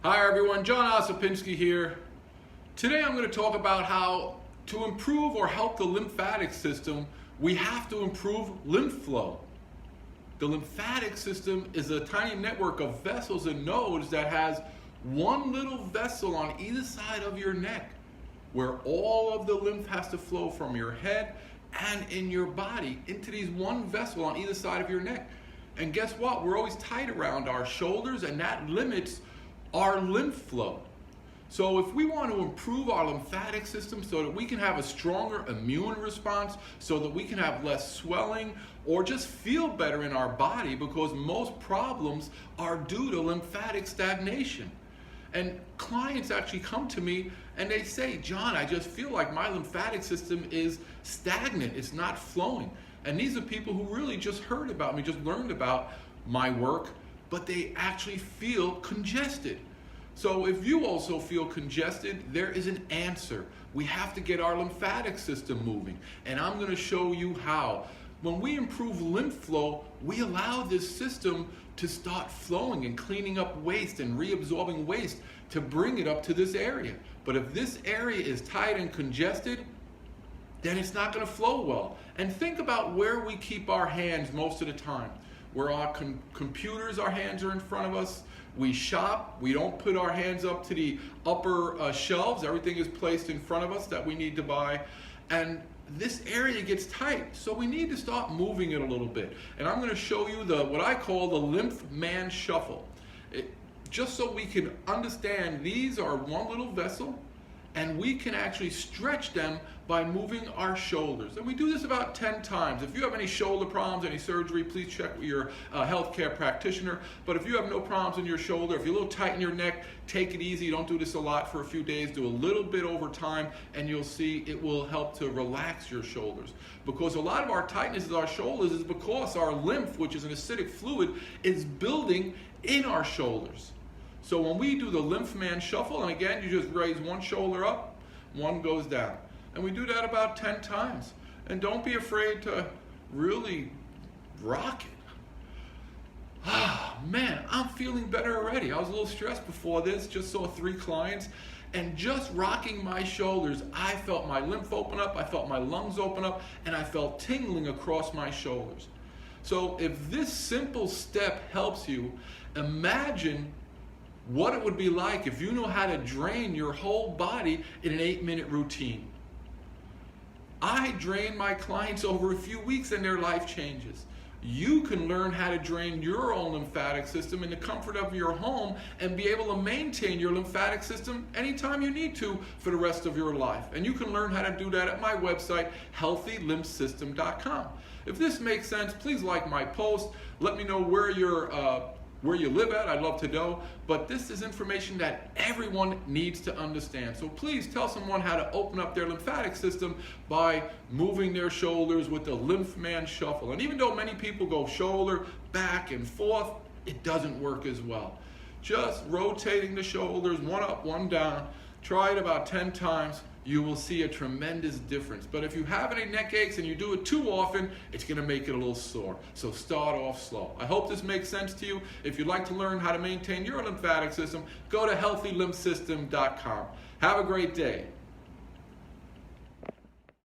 Hi everyone, John Osipinski here. Today I'm going to talk about how to improve or help the lymphatic system, we have to improve lymph flow. The lymphatic system is a tiny network of vessels and nodes that has one little vessel on either side of your neck where all of the lymph has to flow from your head and in your body into these one vessel on either side of your neck. And guess what? We're always tight around our shoulders, and that limits our lymph flow. So if we want to improve our lymphatic system so that we can have a stronger immune response, so that we can have less swelling or just feel better in our body, because most problems are due to lymphatic stagnation. And clients actually come to me and they say, John, I just feel like my lymphatic system is stagnant, it's not flowing. And these are people who really just heard about me, just learned about my work, but they actually feel congested. So if you also feel congested, there is an answer. We have to get our lymphatic system moving. And I'm going to show you how. When we improve lymph flow, we allow this system to start flowing and cleaning up waste and reabsorbing waste to bring it up to this area. But if this area is tight and congested, then it's not going to flow well. And think about where we keep our hands most of the time. Where our computers, our hands are in front of us. We shop, we don't put our hands up to the upper shelves. Everything is placed in front of us that we need to buy. And this area gets tight, so we need to start moving it a little bit. And I'm going to show you what I call the LymphMan shuffle. Just so we can understand, these are one little vessel, and we can actually stretch them by moving our shoulders. And we do this about 10 times. If you have any shoulder problems, any surgery, please check with your healthcare practitioner. But if you have no problems in your shoulder, if you're a little tight in your neck, take it easy. Don't do this a lot for a few days. Do a little bit over time, and you'll see it will help to relax your shoulders. Because a lot of our tightness in our shoulders is because our lymph, which is an acidic fluid, is building in our shoulders. So when we do the LymphMan shuffle, and again, you just raise one shoulder up, one goes down. And we do that about 10 times. And don't be afraid to really rock it. Ah, man, I'm feeling better already. I was a little stressed before this, just saw 3 clients. And just rocking my shoulders, I felt my lymph open up, I felt my lungs open up, and I felt tingling across my shoulders. So if this simple step helps you, imagine what it would be like if you knew how to drain your whole body in an 8-minute routine. I drain my clients over a few weeks and their life changes. You can learn how to drain your own lymphatic system in the comfort of your home and be able to maintain your lymphatic system anytime you need to for the rest of your life. And you can learn how to do that at my website, healthylymphsystem.com. If this makes sense, please like my post. Let me know where you live at. I'd love to know. But this is information that everyone needs to understand. So please tell someone how to open up their lymphatic system by moving their shoulders with the LymphMan shuffle. And even though many people go shoulder back and forth, it doesn't work as well. Just rotating the shoulders, one up, one down. Try it about 10 times. You will see a tremendous difference. But if you have any neck aches and you do it too often, it's going to make it a little sore. So start off slow. I hope this makes sense to you. If you'd like to learn how to maintain your lymphatic system, go to healthylymphsystem.com. Have a great day.